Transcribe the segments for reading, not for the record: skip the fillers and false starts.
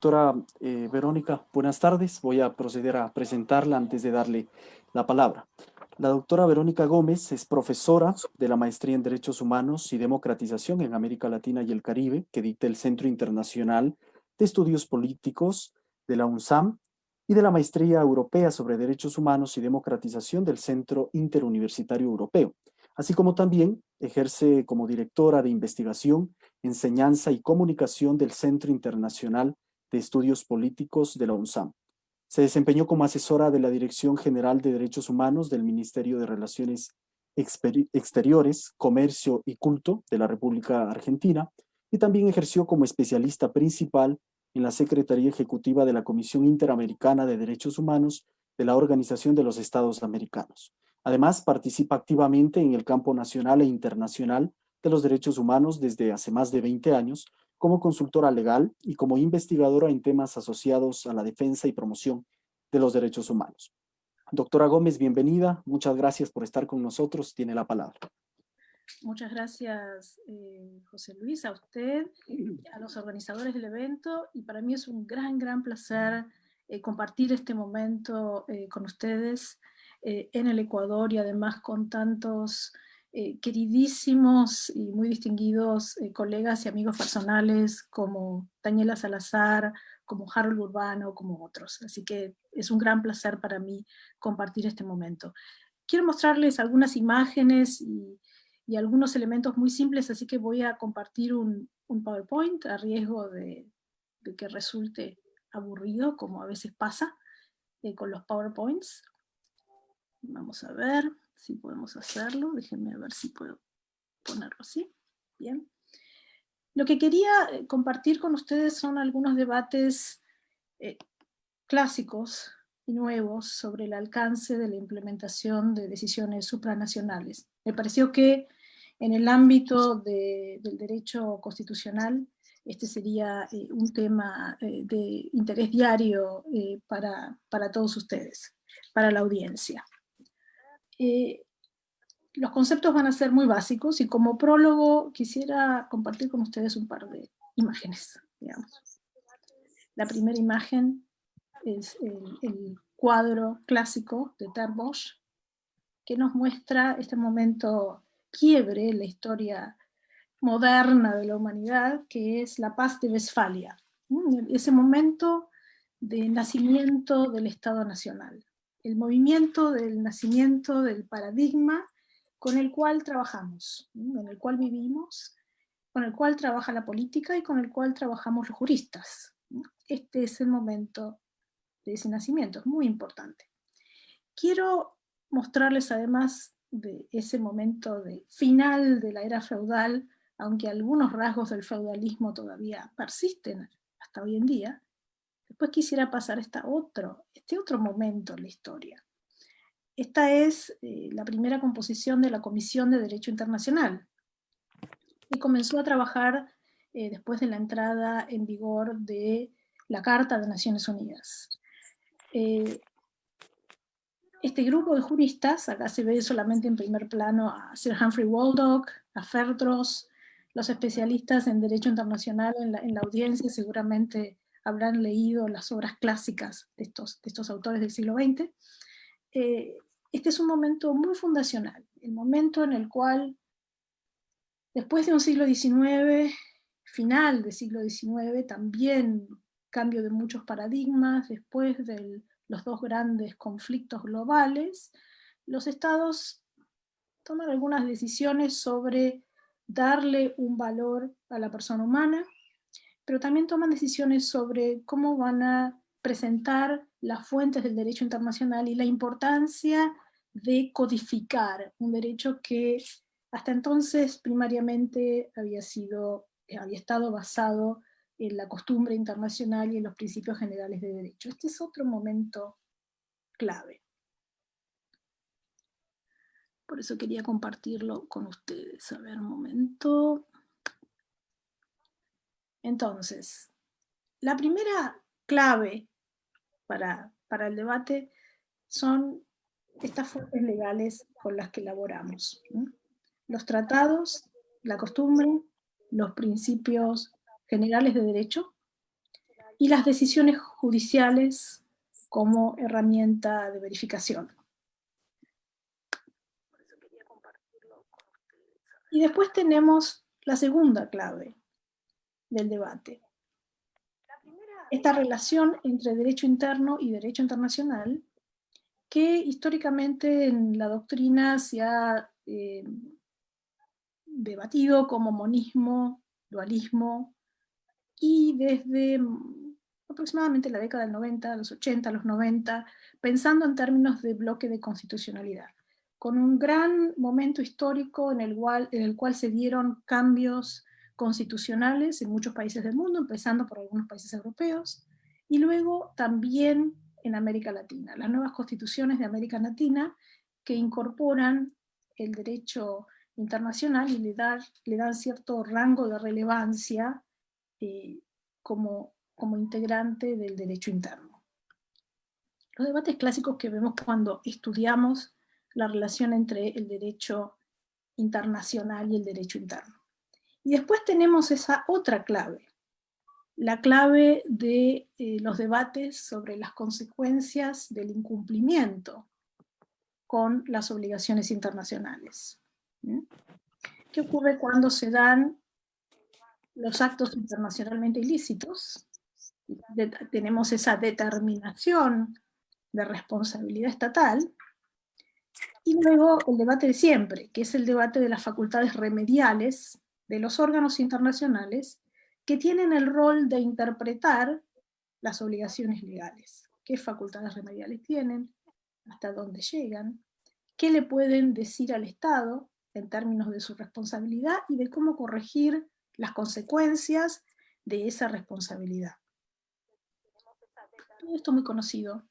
Doctora Verónica, buenas tardes. Voy a proceder a presentarla antes de darle la palabra. La doctora Verónica Gómez es profesora de la Maestría en Derechos Humanos y Democratización en América Latina y el Caribe, que dicta el Centro Internacional de Estudios Políticos de la UNSAM y de la Maestría Europea sobre Derechos Humanos y Democratización del Centro Interuniversitario Europeo, así como también ejerce como directora de investigación, enseñanza y comunicación del Centro Internacional de Estudios Políticos de la UNSAM. Se desempeñó como asesora de la Dirección General de Derechos Humanos del Ministerio de Relaciones Exteriores, Comercio y Culto de la República Argentina y también ejerció como especialista principal en la Secretaría Ejecutiva de la Comisión Interamericana de Derechos Humanos de la Organización de los Estados Americanos. Además, participa activamente en el campo nacional e internacional de los derechos humanos desde hace más de 20 años como consultora legal y como investigadora en temas asociados a la defensa y promoción de los derechos humanos. Doctora Gómez, bienvenida. Muchas gracias por estar con nosotros. Tiene la palabra. Muchas gracias, José Luis, a usted, a los organizadores del evento, y para mí es un gran placer compartir este momento con ustedes en el Ecuador y además con tantos queridísimos y muy distinguidos colegas y amigos personales como Daniela Salazar, como Harold Urbano, como otros. Así que es un gran placer para mí compartir este momento. Quiero mostrarles algunas imágenes y algunos elementos muy simples, así que voy a compartir un PowerPoint a riesgo de que resulte aburrido, como a veces pasa con los PowerPoints. Vamos a ver si podemos hacerlo. Déjenme ver si puedo ponerlo así. Bien. Lo que quería compartir con ustedes son algunos debates clásicos y nuevos sobre el alcance de la implementación de decisiones supranacionales. Me pareció que en el ámbito del derecho constitucional este sería un tema de interés diario para todos ustedes, para la audiencia. Los conceptos van a ser muy básicos y como prólogo quisiera compartir con ustedes un par de imágenes, digamos. La primera imagen es el cuadro clásico de Ter Bosch, que nos muestra este momento quiebre en la historia moderna de la humanidad, que es la paz de Westfalia, ese momento de nacimiento del Estado Nacional, el movimiento del nacimiento del paradigma con el cual trabajamos, en el cual vivimos, con el cual trabaja la política y con el cual trabajamos los juristas. Este es el momento de ese nacimiento, es muy importante. Quiero mostrarles además de ese momento de final de la era feudal, aunque algunos rasgos del feudalismo todavía persisten hasta hoy en día. Después quisiera pasar a este otro momento en la historia. Esta es la primera composición de la Comisión de Derecho Internacional, y comenzó a trabajar después de la entrada en vigor de la Carta de Naciones Unidas. Este grupo de juristas, acá se ve solamente en primer plano a Sir Humphrey Waldock, a Ferdros, los especialistas en derecho internacional en la audiencia seguramente habrán leído las obras clásicas de estos autores del siglo XX. Este es un momento muy fundacional, el momento en el cual, después de un siglo XIX, final del siglo XIX, también cambio de muchos paradigmas, después de los dos grandes conflictos globales, los estados toman algunas decisiones sobre darle un valor a la persona humana, pero también toman decisiones sobre cómo van a presentar las fuentes del derecho internacional y la importancia de codificar un derecho que hasta entonces primariamente había estado basado en la costumbre internacional y en los principios generales de derecho. Este es otro momento clave. Por eso quería compartirlo con ustedes. A ver, un momento. Entonces, la primera clave para el debate son estas fuentes legales con las que elaboramos. Los tratados, la costumbre, los principios generales de derecho y las decisiones judiciales como herramienta de verificación. Y después tenemos la segunda clave del debate. Esta relación entre derecho interno y derecho internacional, que históricamente en la doctrina se ha debatido como monismo, dualismo, y desde aproximadamente la década del 90, los 80, los 90, pensando en términos de bloque de constitucionalidad, con un gran momento histórico en el cual se dieron cambios constitucionales en muchos países del mundo, empezando por algunos países europeos, y luego también en América Latina, las nuevas constituciones de América Latina que incorporan el derecho internacional y le dan cierto rango de relevancia como integrante del derecho interno. Los debates clásicos que vemos cuando estudiamos la relación entre el derecho internacional y el derecho interno. Y después tenemos esa otra clave, la clave de los debates sobre las consecuencias del incumplimiento con las obligaciones internacionales. ¿Qué ocurre cuando se dan los actos internacionalmente ilícitos? Tenemos esa determinación de responsabilidad estatal, y luego el debate de siempre, que es el debate de las facultades remediales de los órganos internacionales que tienen el rol de interpretar las obligaciones legales. ¿Qué facultades remediales tienen? ¿Hasta dónde llegan? ¿Qué le pueden decir al Estado en términos de su responsabilidad y de cómo corregir las consecuencias de esa responsabilidad? Todo esto es muy conocido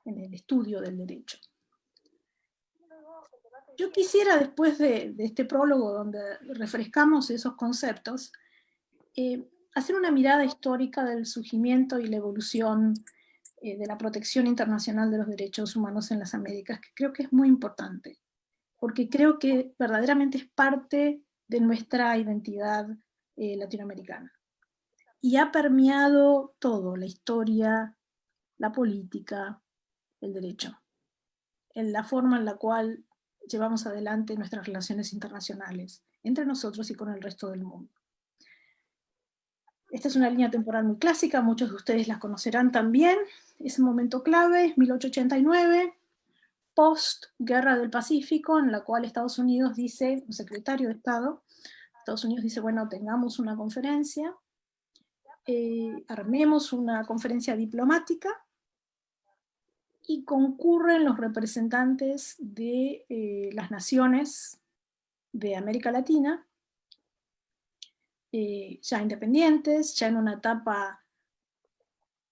en el estudio del derecho. Yo quisiera, después de este prólogo donde refrescamos esos conceptos, hacer una mirada histórica del surgimiento y la evolución de la protección internacional de los derechos humanos en las Américas, que creo que es muy importante, porque creo que verdaderamente es parte de nuestra identidad latinoamericana. Y ha permeado todo, la historia, la política, el derecho, en la forma en la cual llevamos adelante nuestras relaciones internacionales, entre nosotros y con el resto del mundo. Esta es una línea temporal muy clásica, muchos de ustedes la conocerán también. Ese momento clave es 1889, post-Guerra del Pacífico, en la cual Estados Unidos dice, el secretario de Estado, Estados Unidos dice, bueno, tengamos una conferencia, armemos una conferencia diplomática, y concurren los representantes de las naciones de América Latina, ya independientes, ya en una etapa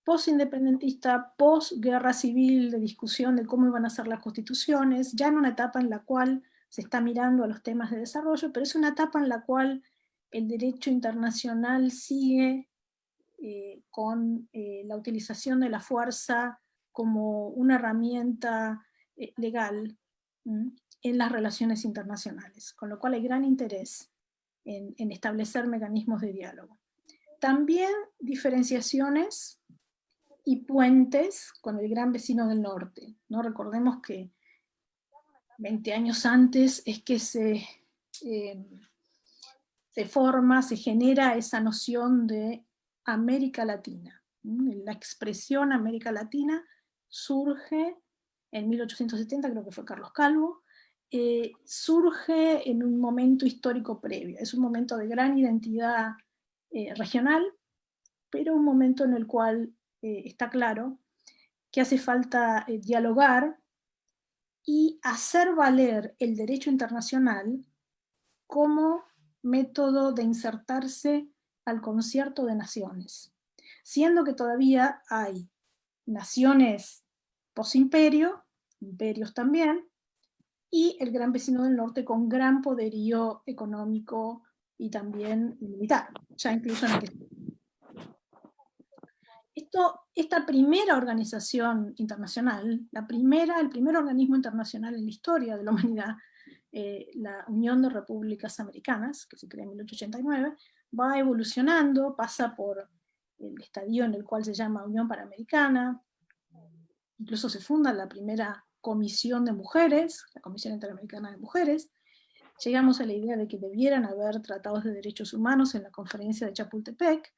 post-independentista, post-guerra civil, de discusión de cómo iban a ser las constituciones, ya en una etapa en la cual se está mirando a los temas de desarrollo, pero es una etapa en la cual el derecho internacional sigue con la utilización de la fuerza como una herramienta legal en las relaciones internacionales, con lo cual hay gran interés en establecer mecanismos de diálogo. También diferenciaciones y puentes con el gran vecino del norte, ¿no? Recordemos que 20 años antes es que se forma, se genera esa noción de América Latina. La expresión América Latina surge en 1870, creo que fue Carlos Calvo, surge en un momento histórico previo. Es un momento de gran identidad regional, pero un momento en el cual está claro que hace falta dialogar y hacer valer el derecho internacional como método de insertarse al concierto de naciones, siendo que todavía hay naciones posimperio, imperios también, y el gran vecino del norte con gran poderío económico y también militar, ya incluso en aquel. Esta primera organización internacional, el primer organismo internacional en la historia de la humanidad, la Unión de Repúblicas Americanas, que se crea en 1889, va evolucionando, pasa por el estadio en el cual se llama Unión Panamericana. Incluso se funda la primera comisión de mujeres, la Comisión Interamericana de Mujeres. Llegamos a la idea de que debieran haber tratados de derechos humanos en la conferencia de Chapultepec.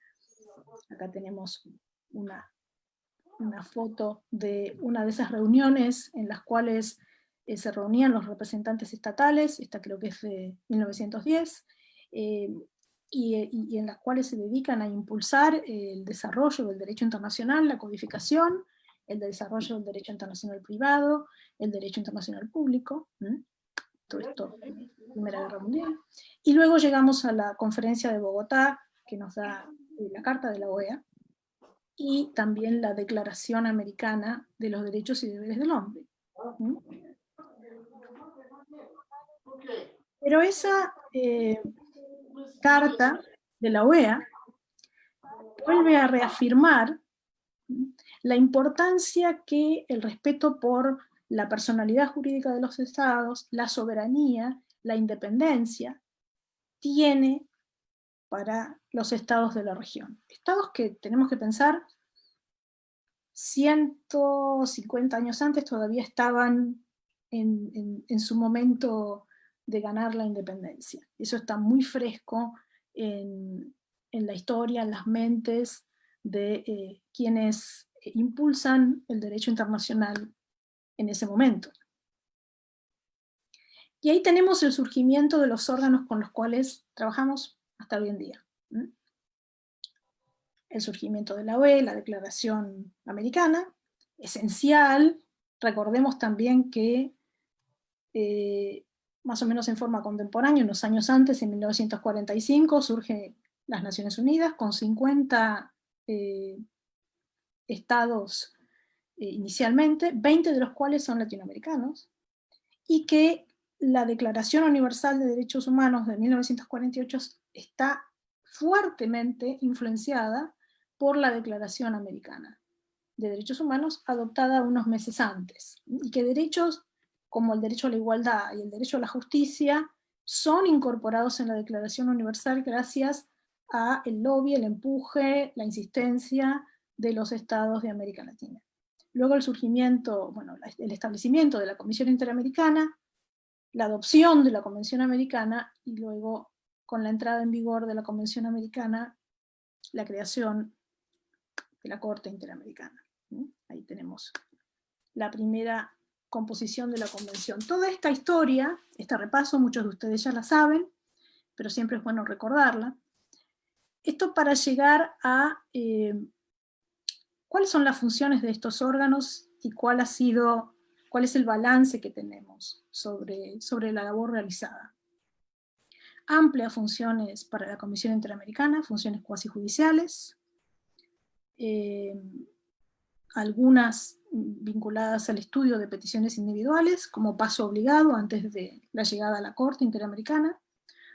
Acá tenemos una foto de una de esas reuniones en las cuales se reunían los representantes estatales, esta creo que es de 1910, y en las cuales se dedican a impulsar el desarrollo del derecho internacional, la codificación, el desarrollo del derecho internacional privado, el derecho internacional público, todo esto en la Primera Guerra Mundial. Y luego llegamos a la conferencia de Bogotá, que nos da la Carta de la OEA, y también la Declaración Americana de los Derechos y Deberes del Hombre. Pero esa carta de la OEA vuelve a reafirmar la importancia que el respeto por la personalidad jurídica de los estados, la soberanía, la independencia, tiene para los estados de la región. Estados que tenemos que pensar 150 años antes todavía estaban en su momento de ganar la independencia. Eso está muy fresco en la historia, en las mentes de quienes impulsan el derecho internacional en ese momento. Y ahí tenemos el surgimiento de los órganos con los cuales trabajamos hasta hoy en día. El surgimiento de la OEA, la Declaración Americana, esencial. Recordemos también que más o menos en forma contemporánea, unos años antes, en 1945, surge las Naciones Unidas con 50 estados inicialmente, 20 de los cuales son latinoamericanos, y que la Declaración Universal de Derechos Humanos de 1948 está fuertemente influenciada por la Declaración Americana de Derechos Humanos, adoptada unos meses antes, y que derechos como el derecho a la igualdad y el derecho a la justicia son incorporados en la Declaración Universal gracias a el lobby, el empuje, la insistencia de los estados de América Latina. Luego el surgimiento, bueno, el establecimiento de la Comisión Interamericana, la adopción de la Convención Americana, y luego, con la entrada en vigor de la Convención Americana, la creación de la Corte Interamericana. Ahí tenemos la primera composición de la Convención. Toda esta historia, este repaso, muchos de ustedes ya la saben, pero siempre es bueno recordarla. Esto para llegar a cuáles son las funciones de estos órganos y cuál es el balance que tenemos sobre la labor realizada. Amplias funciones para la Comisión Interamericana, funciones cuasi judiciales, algunas vinculadas al estudio de peticiones individuales, como paso obligado antes de la llegada a la Corte Interamericana,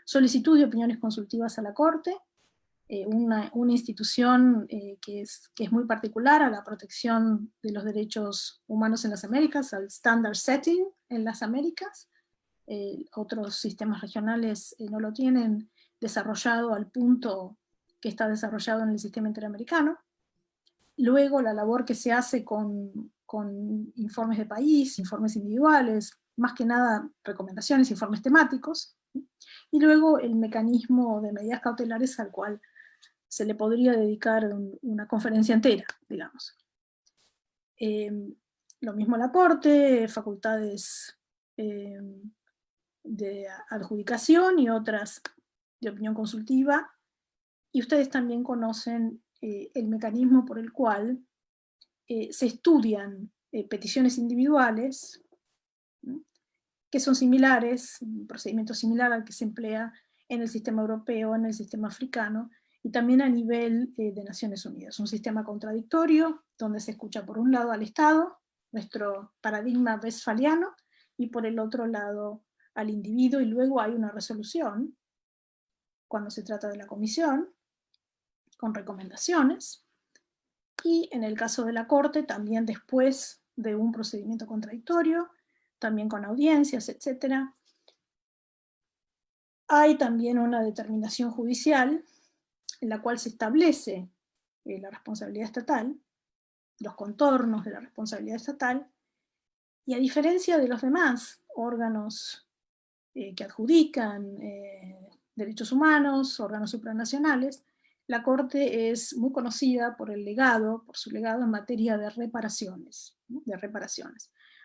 solicitud de opiniones consultivas a la Corte, una institución que es muy particular a la protección de los derechos humanos en las Américas, al standard setting en las Américas. Otros sistemas regionales no lo tienen desarrollado al punto que está desarrollado en el sistema interamericano. Luego la labor que se hace con informes de país, informes individuales, más que nada recomendaciones, informes temáticos, y luego el mecanismo de medidas cautelares al cual se le podría dedicar una conferencia entera, digamos. Lo mismo la Corte, facultades de adjudicación y otras de opinión consultiva, y ustedes también conocen el mecanismo por el cual se estudian peticiones individuales que son similares, un procedimiento similar al que se emplea en el sistema europeo, en el sistema africano, y también a nivel de Naciones Unidas. Un sistema contradictorio, donde se escucha por un lado al Estado, nuestro paradigma westfaliano, y por el otro lado al individuo, y luego hay una resolución, cuando se trata de la comisión, con recomendaciones, y en el caso de la Corte, también después de un procedimiento contradictorio, también con audiencias, etc. Hay también una determinación judicial en la cual se establece la responsabilidad estatal, los contornos de la responsabilidad estatal, y a diferencia de los demás órganos que adjudican derechos humanos, órganos supranacionales, la Corte es muy conocida por su legado en materia de reparaciones, ¿no?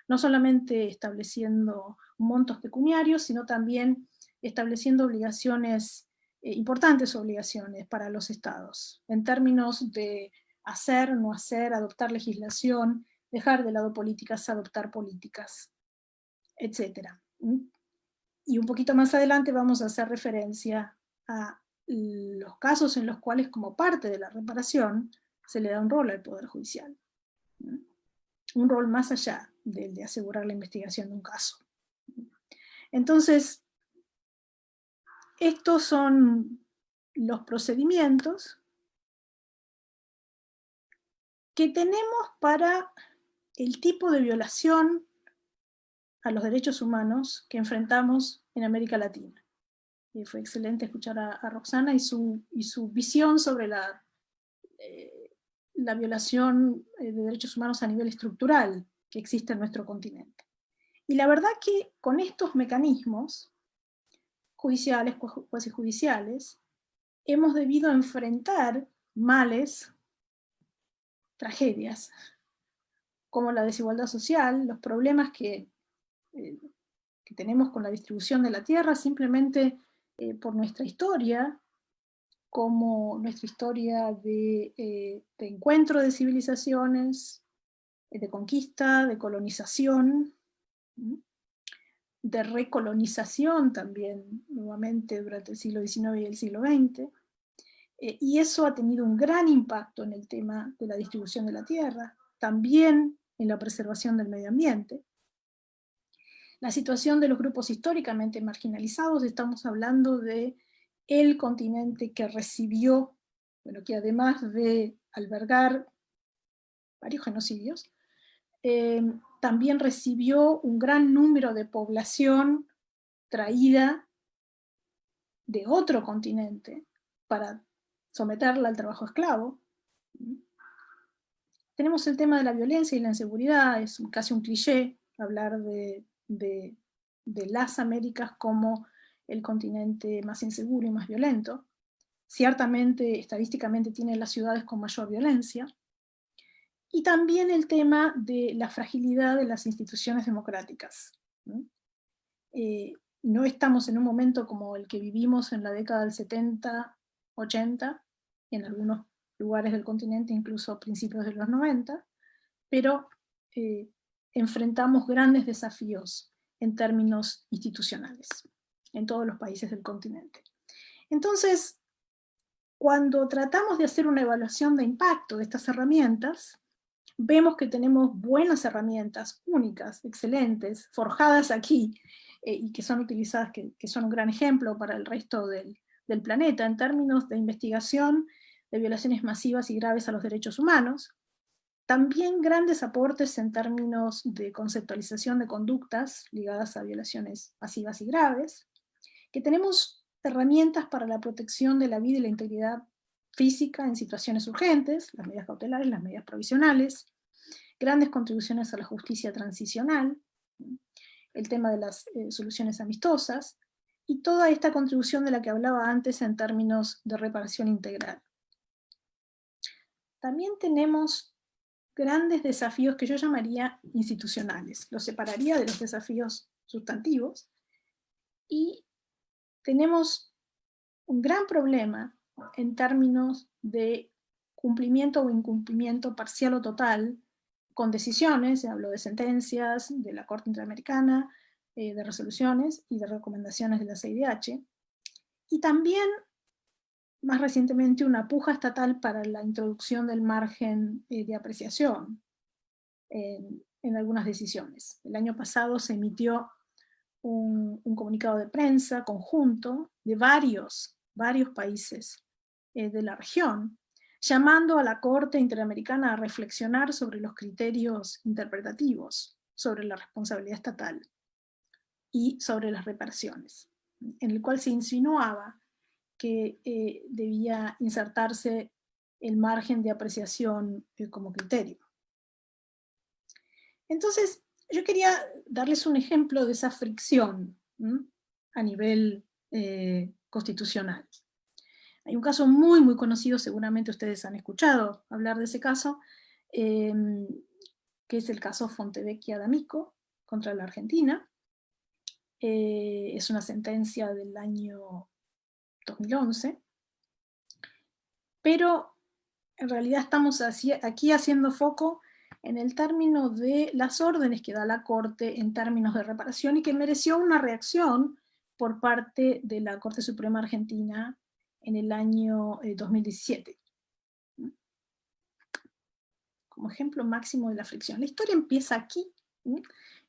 No solamente estableciendo montos pecuniarios, sino también estableciendo obligaciones, importantes obligaciones para los estados, en términos de hacer, no hacer, adoptar legislación, dejar de lado políticas, adoptar políticas, etc. Y un poquito más adelante vamos a hacer referencia a los casos en los cuales, como parte de la reparación, se le da un rol al Poder Judicial. Un rol más allá del de asegurar la investigación de un caso. Entonces, estos son los procedimientos que tenemos para el tipo de violación a los derechos humanos que enfrentamos en América Latina. Y fue excelente escuchar a Roxana y su visión sobre la violación de derechos humanos a nivel estructural que existe en nuestro continente. Y la verdad que con estos mecanismos judiciales, jueces judiciales, hemos debido enfrentar males, tragedias, como la desigualdad social, los problemas que tenemos con la distribución de la tierra, simplemente por nuestra historia, como nuestra historia de encuentro de civilizaciones, de conquista, de colonización, de recolonización también, nuevamente durante el siglo XIX y el siglo XX, y eso ha tenido un gran impacto en el tema de la distribución de la tierra, también en la preservación del medio ambiente. La situación de los grupos históricamente marginalizados, estamos hablando de el continente que recibió, bueno, que además de albergar varios genocidios, también recibió un gran número de población traída de otro continente para someterla al trabajo esclavo. Tenemos el tema de la violencia y la inseguridad, es casi un cliché hablar de las Américas como el continente más inseguro y más violento. Ciertamente, estadísticamente, tiene las ciudades con mayor violencia. Y también el tema de la fragilidad de las instituciones democráticas. No estamos en un momento como el que vivimos en la década del 70, 80, en algunos lugares del continente, incluso a principios de los 90, pero enfrentamos grandes desafíos en términos institucionales en todos los países del continente. Entonces, cuando tratamos de hacer una evaluación de impacto de estas herramientas, vemos que tenemos buenas herramientas, únicas, excelentes, forjadas aquí, y que son utilizadas, que son un gran ejemplo para el resto del planeta en términos de investigación de violaciones masivas y graves a los derechos humanos. También grandes aportes en términos de conceptualización de conductas ligadas a violaciones masivas y graves, que tenemos herramientas para la protección de la vida y la integridad física en situaciones urgentes, las medidas cautelares, las medidas provisionales, grandes contribuciones a la justicia transicional, el tema de las soluciones amistosas, y toda esta contribución de la que hablaba antes en términos de reparación integral. También tenemos grandes desafíos que yo llamaría institucionales, los separaría de los desafíos sustantivos, y tenemos un gran problema en términos de cumplimiento o incumplimiento parcial o total con decisiones, hablo de sentencias de la Corte Interamericana, de resoluciones y de recomendaciones de la CIDH, y también, más recientemente, una puja estatal para la introducción del margen de apreciación en algunas decisiones. El año pasado se emitió un comunicado de prensa conjunto de varios países de la región, llamando a la Corte Interamericana a reflexionar sobre los criterios interpretativos sobre la responsabilidad estatal y sobre las reparaciones, en el cual se insinuaba que debía insertarse el margen de apreciación como criterio. Entonces, yo quería darles un ejemplo de esa fricción a nivel constitucional. Hay un caso muy, muy conocido, seguramente ustedes han escuchado hablar de ese caso, que es el caso Fontevecchia D'Amico contra la Argentina. Es una sentencia del año 2011, pero en realidad estamos aquí haciendo foco en el término de las órdenes que da la Corte en términos de reparación y que mereció una reacción por parte de la Corte Suprema Argentina en el año 2017. Como ejemplo máximo de la fricción. La historia empieza aquí.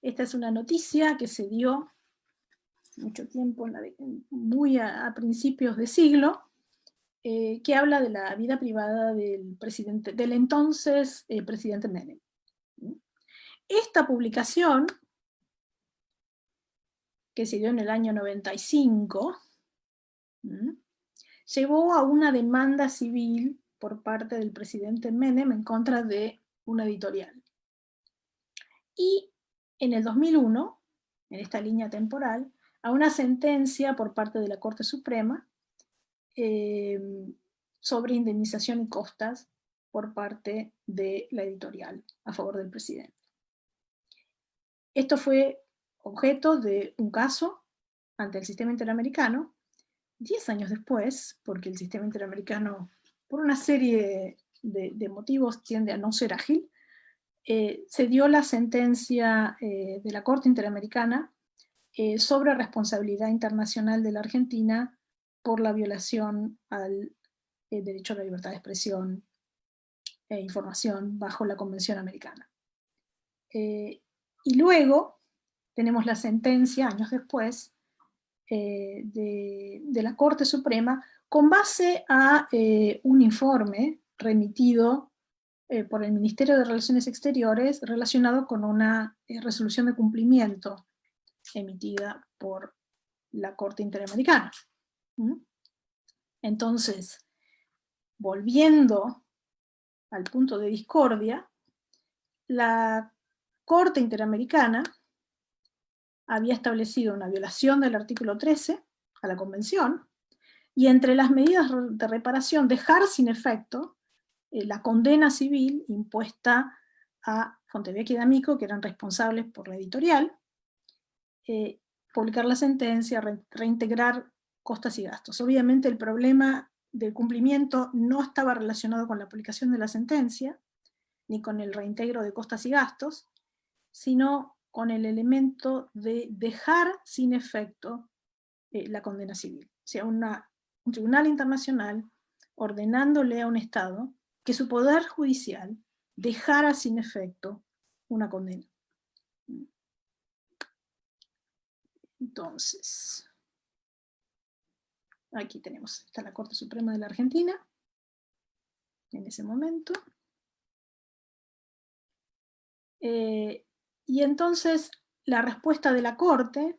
Esta es una noticia que se dio mucho tiempo, muy a principios de siglo, que habla de la vida privada del entonces presidente Menem. Esta publicación, que se dio en el año 95, llevó a una demanda civil por parte del presidente Menem en contra de una editorial. Y en el 2001, en esta línea temporal, a una sentencia por parte de la Corte Suprema sobre indemnización y costas por parte de la editorial a favor del presidente. Esto fue objeto de un caso ante el sistema interamericano 10 años después, porque el sistema interamericano, por una serie de motivos, tiende a no ser ágil. Se dio la sentencia de la Corte Interamericana sobre responsabilidad internacional de la Argentina por la violación al derecho a la libertad de expresión e información bajo la Convención Americana. Y luego tenemos la sentencia, años después, de la Corte Suprema, con base a un informe remitido por el Ministerio de Relaciones Exteriores relacionado con una resolución de cumplimiento emitida por la Corte Interamericana. Entonces, volviendo al punto de discordia, la Corte Interamericana había establecido una violación del artículo 13 a la Convención, y entre las medidas de reparación, dejar sin efecto la condena civil impuesta a Fontevecchia y D'Amico, que eran responsables por la editorial, publicar la sentencia, reintegrar costas y gastos. Obviamente el problema del cumplimiento no estaba relacionado con la aplicación de la sentencia, ni con el reintegro de costas y gastos, sino con el elemento de dejar sin efecto la condena civil. O sea, un tribunal internacional ordenándole a un Estado que su poder judicial dejara sin efecto una condena. Entonces, aquí tenemos, está la Corte Suprema de la Argentina, en ese momento. Y entonces, la respuesta de la Corte,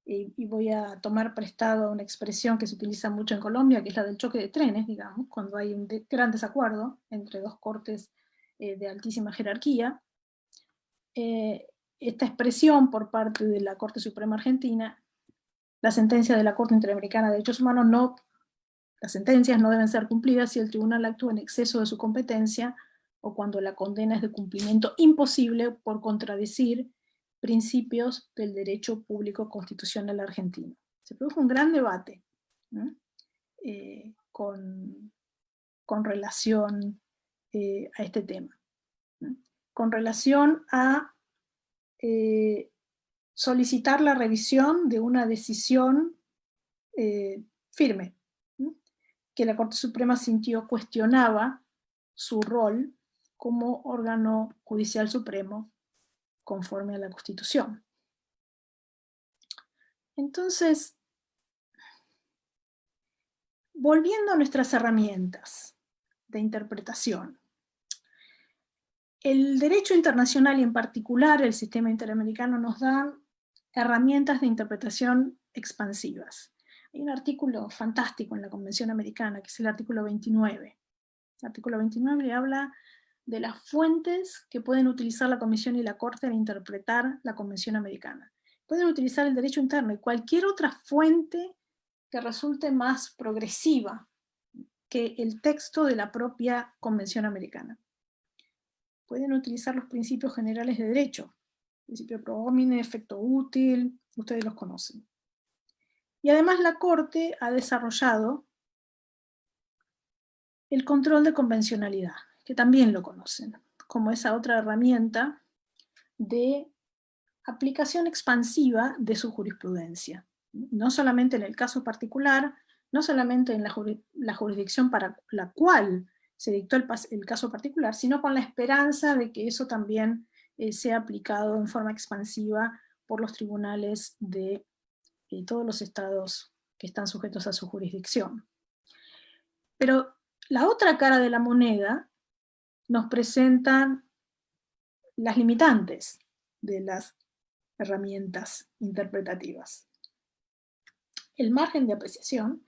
y voy a tomar prestado una expresión que se utiliza mucho en Colombia, que es la del choque de trenes, digamos, cuando hay un gran desacuerdo entre dos cortes de altísima jerarquía. Esta expresión por parte de la Corte Suprema Argentina, la sentencia de la Corte Interamericana de Derechos Humanos, las sentencias no deben ser cumplidas si el tribunal actúa en exceso de su competencia o cuando la condena es de cumplimiento imposible por contradecir principios del derecho público constitucional argentino. Se produjo un gran debate, ¿no? Con relación a este tema, ¿no? Con relación a solicitar la revisión de una decisión firme, ¿no? Que la Corte Suprema sintió cuestionaba su rol como órgano judicial supremo conforme a la Constitución. Entonces, volviendo a nuestras herramientas de interpretación, el derecho internacional y en particular el sistema interamericano nos dan herramientas de interpretación expansivas. Hay un artículo fantástico en la Convención Americana, que es el artículo 29, El artículo 29 le habla de las fuentes que pueden utilizar la Comisión y la Corte al interpretar la Convención Americana. Pueden utilizar el derecho interno y cualquier otra fuente que resulte más progresiva que el texto de la propia Convención Americana. Pueden utilizar los principios generales de derecho, principio pro homine, efecto útil, ustedes los conocen. Y además la Corte ha desarrollado el control de convencionalidad, que también lo conocen, como esa otra herramienta de aplicación expansiva de su jurisprudencia. No solamente en el caso particular, no solamente en la jurisdicción para la cual se dictó el caso particular, sino con la esperanza de que eso también sea aplicado en forma expansiva por los tribunales de todos los estados que están sujetos a su jurisdicción. Pero la otra cara de la moneda nos presentan las limitantes de las herramientas interpretativas. El margen de apreciación,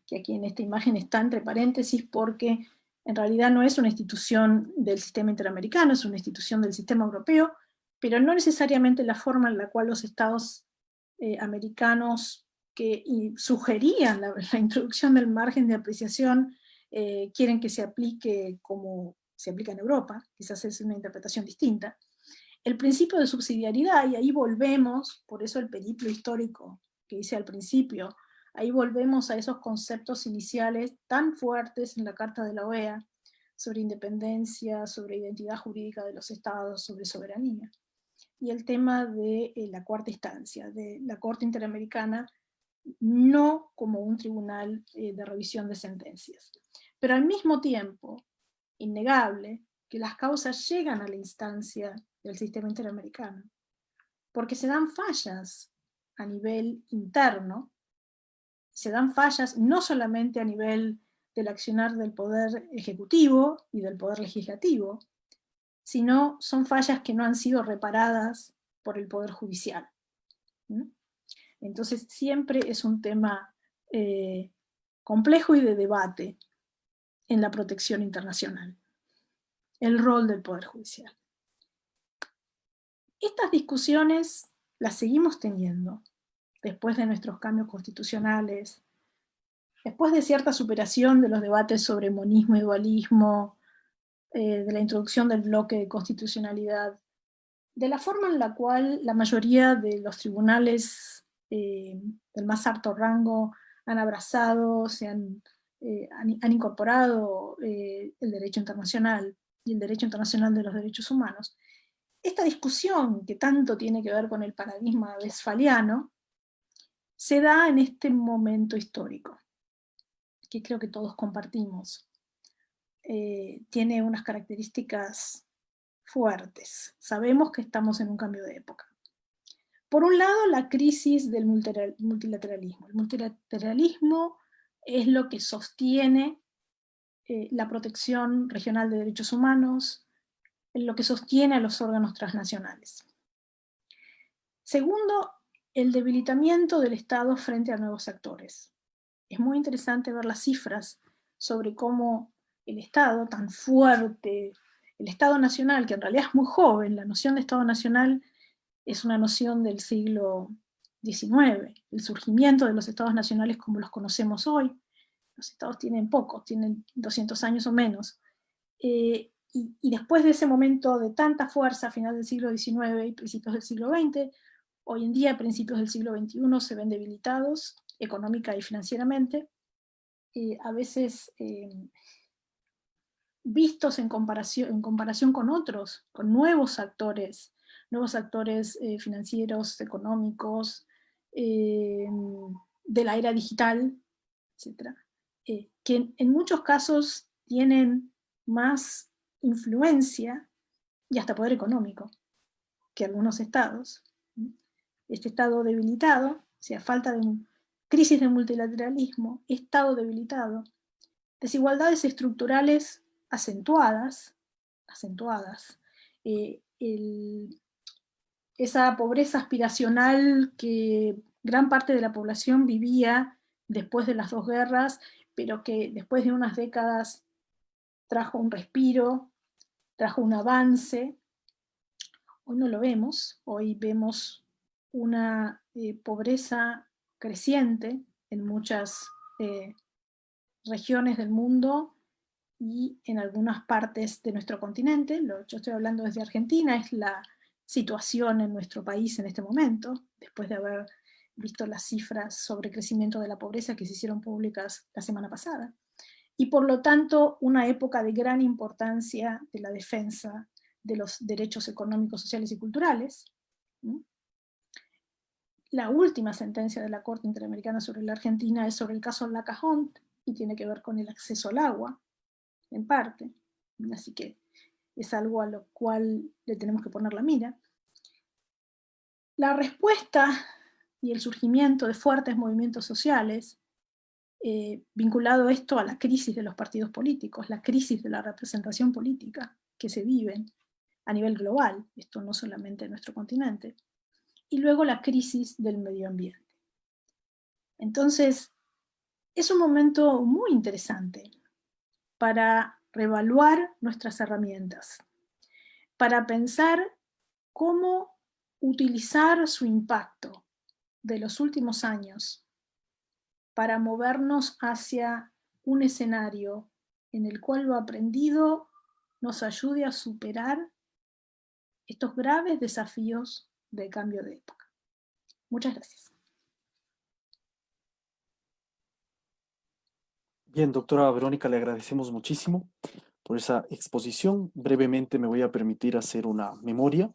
que aquí en esta imagen está entre paréntesis porque en realidad no es una institución del sistema interamericano, es una institución del sistema europeo, pero no necesariamente la forma en la cual los estados americanos que sugerían la introducción del margen de apreciación quieren que se aplique como se aplica en Europa, quizás es una interpretación distinta. El principio de subsidiariedad, y ahí volvemos, por eso el periplo histórico que hice al principio, ahí volvemos a esos conceptos iniciales tan fuertes en la Carta de la OEA, sobre independencia, sobre identidad jurídica de los estados, sobre soberanía. Y el tema de la cuarta instancia, de la Corte Interamericana, no como un tribunal de revisión de sentencias. Pero al mismo tiempo, innegable que las causas llegan a la instancia del sistema interamericano, porque se dan fallas a nivel interno, se dan fallas no solamente a nivel del accionar del poder ejecutivo y del poder legislativo, sino son fallas que no han sido reparadas por el poder judicial. Entonces siempre es un tema complejo y de debate en la protección internacional, el rol del poder judicial. Estas discusiones las seguimos teniendo después de nuestros cambios constitucionales, después de cierta superación de los debates sobre monismo y dualismo, de la introducción del bloque de constitucionalidad, de la forma en la cual la mayoría de los tribunales del más alto rango han abrazado, han incorporado el derecho internacional y el derecho internacional de los derechos humanos. Esta discusión, que tanto tiene que ver con el paradigma westfaliano, se da en este momento histórico, que creo que todos compartimos. Tiene unas características fuertes. Sabemos que estamos en un cambio de época. Por un lado, la crisis del multilateralismo. El multilateralismo es lo que sostiene la protección regional de derechos humanos, lo que sostiene a los órganos transnacionales. Segundo, el debilitamiento del Estado frente a nuevos actores. Es muy interesante ver las cifras sobre cómo el Estado tan fuerte, el Estado nacional, que en realidad es muy joven, la noción de Estado nacional es una noción del siglo XIX, el surgimiento de los Estados nacionales como los conocemos hoy. Los Estados tienen pocos, tienen 200 años o menos. Y después de ese momento de tanta fuerza a final del siglo XIX y principios del siglo XX, hoy en día, a principios del siglo XXI, se ven debilitados económica y financieramente, a veces vistos en comparación con otros, con nuevos actores financieros, económicos, de la era digital, etc., que en muchos casos tienen más influencia y hasta poder económico que algunos estados. Este estado debilitado, o sea, falta de crisis de multilateralismo, estado debilitado, desigualdades estructurales acentuadas, esa pobreza aspiracional que gran parte de la población vivía después de las dos guerras, pero que después de unas décadas trajo un respiro, trajo un avance. Hoy no lo vemos, hoy vemos una pobreza creciente en muchas regiones del mundo y en algunas partes de nuestro continente. Yo estoy hablando desde Argentina, es la situación en nuestro país en este momento, después de haber visto las cifras sobre crecimiento de la pobreza que se hicieron públicas la semana pasada. Y por lo tanto, una época de gran importancia de la defensa de los derechos económicos, sociales y culturales. La última sentencia de la Corte Interamericana sobre la Argentina es sobre el caso Laca Hunt y tiene que ver con el acceso al agua, en parte. Así que es algo a lo cual le tenemos que poner la mira. La respuesta y el surgimiento de fuertes movimientos sociales, vinculado esto a la crisis de los partidos políticos, la crisis de la representación política que se vive a nivel global, esto no solamente en nuestro continente, y luego la crisis del medio ambiente. Entonces, es un momento muy interesante para reevaluar nuestras herramientas, para pensar cómo utilizar su impacto de los últimos años para movernos hacia un escenario en el cual lo aprendido nos ayude a superar estos graves desafíos del cambio de época. Muchas gracias. Bien, doctora Verónica, le agradecemos muchísimo por esa exposición. Brevemente me voy a permitir hacer una memoria.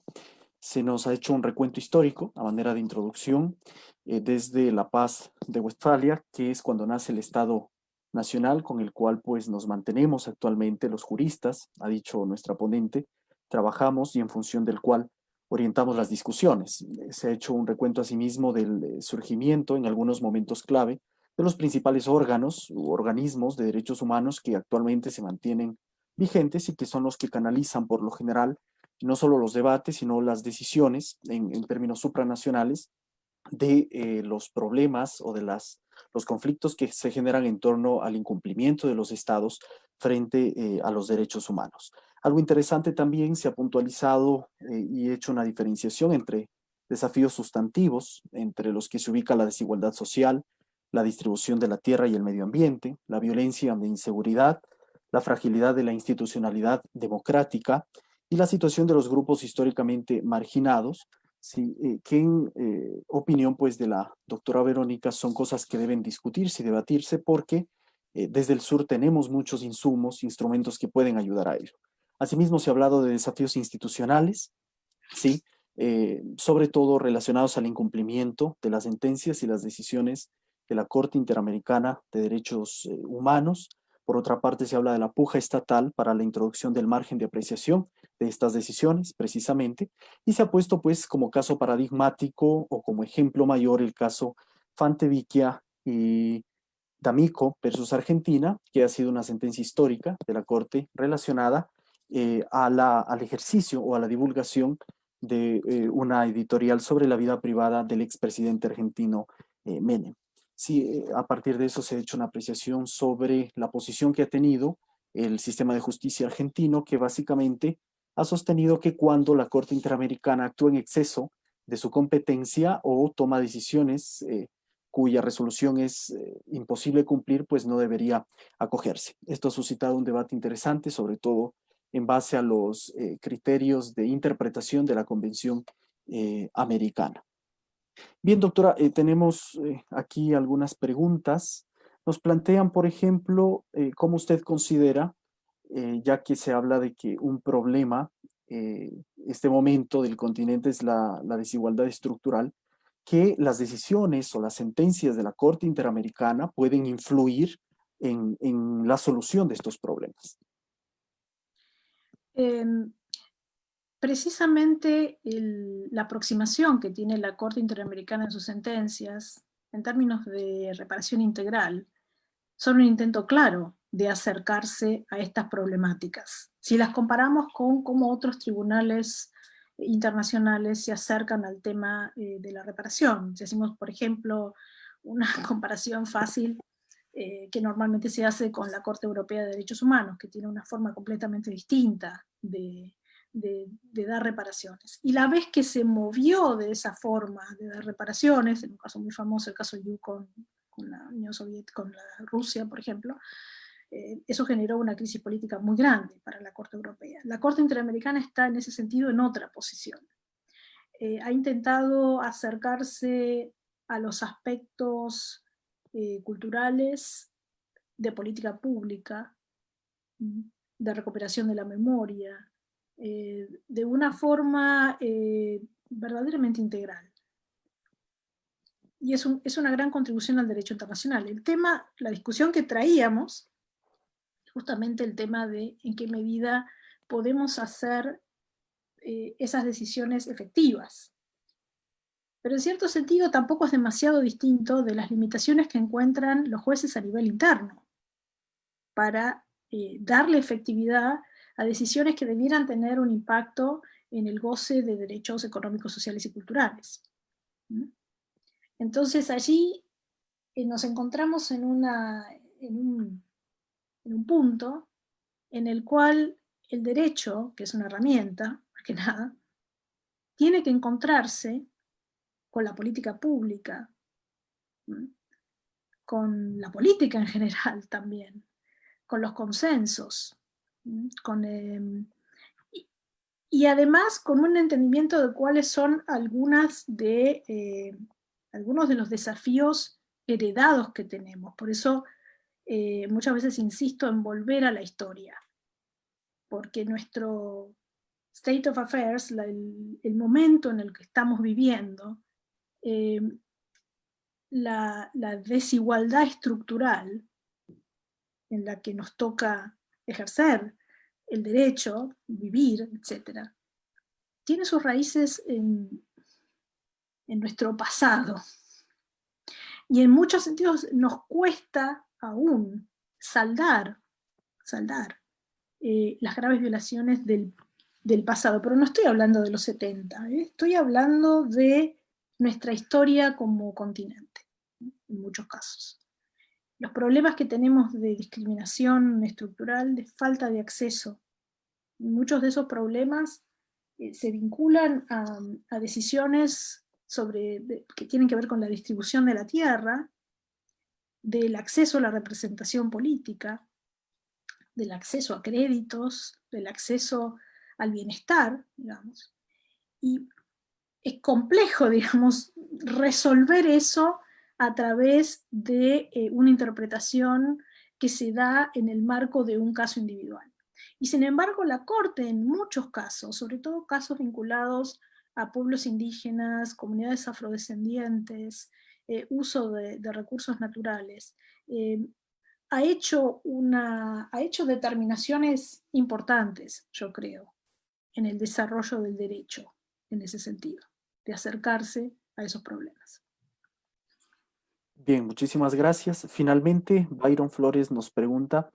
Se nos ha hecho un recuento histórico a manera de introducción desde la Paz de Westfalia, que es cuando nace el Estado Nacional con el cual pues nos mantenemos actualmente los juristas, ha dicho nuestra ponente, trabajamos y en función del cual orientamos las discusiones. Se ha hecho un recuento asimismo del surgimiento en algunos momentos clave de los principales órganos u organismos de derechos humanos que actualmente se mantienen vigentes y que son los que canalizan por lo general no solo los debates, sino las decisiones en términos supranacionales de los problemas o de los conflictos que se generan en torno al incumplimiento de los estados frente a los derechos humanos. Algo interesante también se ha puntualizado y hecho una diferenciación entre desafíos sustantivos, entre los que se ubica la desigualdad social, la distribución de la tierra y el medio ambiente, la violencia e inseguridad, la fragilidad de la institucionalidad democrática y la situación de los grupos históricamente marginados, sí, que en opinión pues de la doctora Verónica son cosas que deben discutirse y debatirse porque desde el sur tenemos muchos insumos, instrumentos que pueden ayudar a ello. Asimismo se ha hablado de desafíos institucionales, sí, sobre todo relacionados al incumplimiento de las sentencias y las decisiones de la Corte Interamericana de Derechos Humanos. Por otra parte, se habla de la puja estatal para la introducción del margen de apreciación de estas decisiones, precisamente, y se ha puesto, pues, como caso paradigmático o como ejemplo mayor el caso Fantevicchia y D'Amico versus Argentina, que ha sido una sentencia histórica de la Corte relacionada al ejercicio o a la divulgación de una editorial sobre la vida privada del expresidente argentino Menem. Sí, a partir de eso se ha hecho una apreciación sobre la posición que ha tenido el sistema de justicia argentino, que básicamente ha sostenido que cuando la Corte Interamericana actúa en exceso de su competencia o toma decisiones cuya resolución es imposible cumplir, pues no debería acogerse. Esto ha suscitado un debate interesante, sobre todo en base a los criterios de interpretación de la Convención Americana. Bien, doctora, tenemos aquí algunas preguntas. Nos plantean, por ejemplo, cómo usted considera, ya que se habla de que un problema, este momento del continente es la desigualdad estructural, que las decisiones o las sentencias de la Corte Interamericana pueden influir en la solución de estos problemas. Precisamente la aproximación que tiene la Corte Interamericana en sus sentencias, en términos de reparación integral, son un intento claro de acercarse a estas problemáticas. Si las comparamos con cómo otros tribunales internacionales se acercan al tema de la reparación, si hacemos, por ejemplo, una comparación fácil, que normalmente se hace con la Corte Europea de Derechos Humanos, que tiene una forma completamente distinta de dar reparaciones. Y la vez que se movió de esa forma de dar reparaciones, en un caso muy famoso, el caso Yu con la Unión Soviética, con la Rusia, por ejemplo, eso generó una crisis política muy grande para la Corte Europea. La Corte Interamericana está en ese sentido en otra posición. Ha intentado acercarse a los aspectos culturales de política pública, de recuperación de la memoria, de una forma verdaderamente integral. Y es una gran contribución al derecho internacional. El tema, la discusión que traíamos, justamente el tema de en qué medida podemos hacer esas decisiones efectivas. Pero en cierto sentido tampoco es demasiado distinto de las limitaciones que encuentran los jueces a nivel interno para darle efectividad a decisiones que debieran tener un impacto en el goce de derechos económicos, sociales y culturales. Entonces allí nos encontramos en un punto en el cual el derecho, que es una herramienta, más que nada, tiene que encontrarse con la política pública, con la política en general también, con los consensos, y además con un entendimiento de cuáles son algunos de los desafíos heredados que tenemos. Por eso muchas veces insisto en volver a la historia, porque nuestro state of affairs, el momento en el que estamos viviendo, la desigualdad estructural en la que nos toca ejercer el derecho, vivir, etc., tiene sus raíces en nuestro pasado. Y en muchos sentidos nos cuesta aún saldar las graves violaciones del pasado. Pero no estoy hablando de los 70, estoy hablando de nuestra historia como continente, en muchos casos. Los problemas que tenemos de discriminación estructural, de falta de acceso, muchos de esos problemas se vinculan a decisiones que tienen que ver con la distribución de la tierra, del acceso a la representación política, del acceso a créditos, del acceso al bienestar, digamos. Y es complejo, digamos, resolver eso a través de una interpretación que se da en el marco de un caso individual. Y sin embargo, la Corte en muchos casos, sobre todo casos vinculados a pueblos indígenas, comunidades afrodescendientes, uso de recursos naturales, ha hecho determinaciones importantes, yo creo, en el desarrollo del derecho, en ese sentido, de acercarse a esos problemas. Bien, muchísimas gracias. Finalmente, Byron Flores nos pregunta,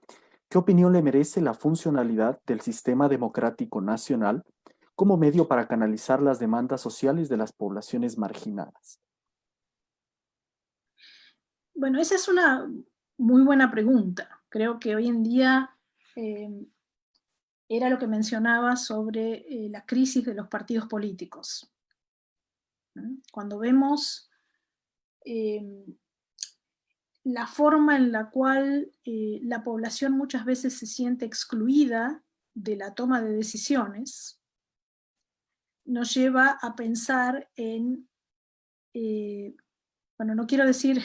¿qué opinión le merece la funcionalidad del sistema democrático nacional como medio para canalizar las demandas sociales de las poblaciones marginadas? Bueno, esa es una muy buena pregunta. Creo que hoy en día era lo que mencionaba sobre la crisis de los partidos políticos. Cuando vemos la forma en la cual la población muchas veces se siente excluida de la toma de decisiones, nos lleva a pensar en, bueno, no quiero decir,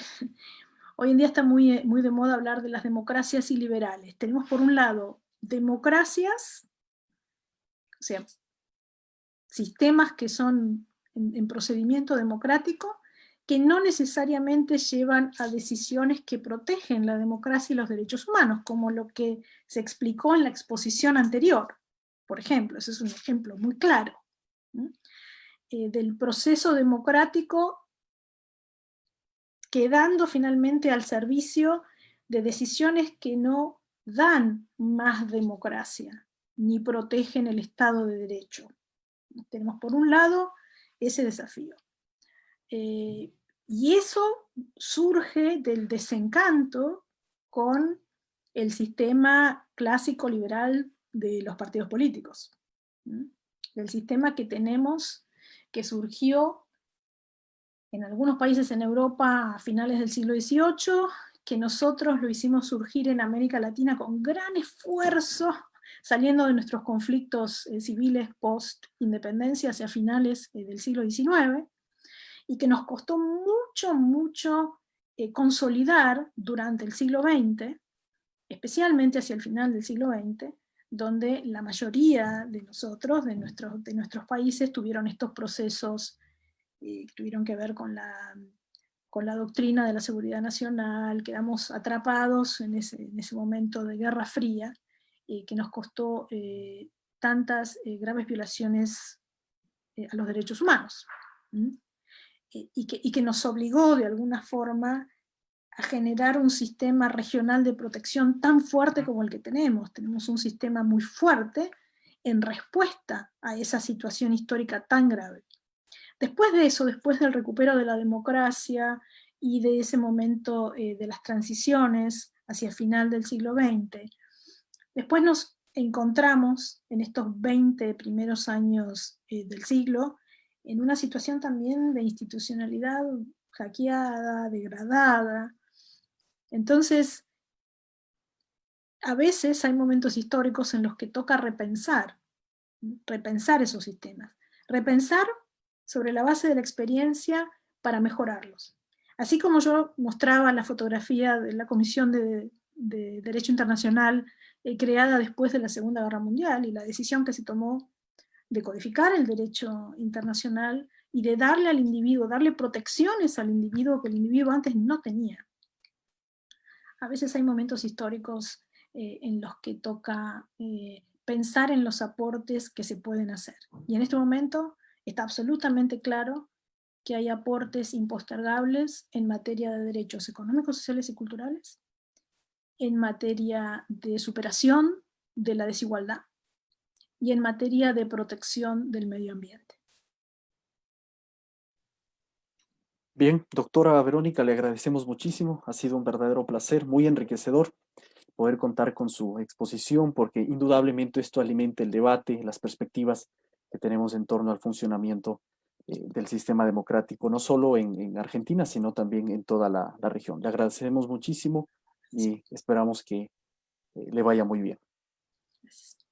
hoy en día está muy, muy de moda hablar de las democracias iliberales. Tenemos por un lado democracias, o sea, sistemas que son en procedimiento democrático, que no necesariamente llevan a decisiones que protegen la democracia y los derechos humanos, como lo que se explicó en la exposición anterior. Por ejemplo, ese es un ejemplo muy claro del proceso democrático quedando finalmente al servicio de decisiones que no dan más democracia, ni protegen el Estado de Derecho. Tenemos por un lado ese desafío. Y eso surge del desencanto con el sistema clásico liberal de los partidos políticos. Del sistema que tenemos, que surgió en algunos países en Europa a finales del siglo XVIII, que nosotros lo hicimos surgir en América Latina con gran esfuerzo, saliendo de nuestros conflictos civiles post-independencia hacia finales del siglo XIX, y que nos costó mucho consolidar durante el siglo XX, especialmente hacia el final del siglo XX, donde la mayoría de nosotros, de nuestros países, tuvieron estos procesos que tuvieron que ver con la doctrina de la seguridad nacional, quedamos atrapados en ese momento de Guerra Fría, que nos costó tantas graves violaciones a los derechos humanos, y que nos obligó de alguna forma a generar un sistema regional de protección tan fuerte como el que tenemos. Tenemos un sistema muy fuerte en respuesta a esa situación histórica tan grave. Después de eso, después del recupero de la democracia y de ese momento de las transiciones hacia el final del siglo XX, después nos encontramos en estos 20 primeros años del siglo en una situación también de institucionalidad hackeada, degradada. Entonces, a veces hay momentos históricos en los que toca repensar esos sistemas, repensar sobre la base de la experiencia para mejorarlos. Así como yo mostraba la fotografía de la Comisión de Derecho Internacional creada después de la Segunda Guerra Mundial y la decisión que se tomó de codificar el derecho internacional y de darle al individuo, darle protecciones al individuo que el individuo antes no tenía. A veces hay momentos históricos en los que toca pensar en los aportes que se pueden hacer. Y en este momento está absolutamente claro que hay aportes impostergables en materia de derechos económicos, sociales y culturales, en materia de superación de la desigualdad y en materia de protección del medio ambiente. Bien, doctora Verónica, le agradecemos muchísimo. Ha sido un verdadero placer, muy enriquecedor poder contar con su exposición, porque indudablemente esto alimenta el debate, las perspectivas que tenemos en torno al funcionamiento del sistema democrático, no solo en Argentina, sino también en toda la región. Le agradecemos muchísimo y esperamos que le vaya muy bien. Gracias.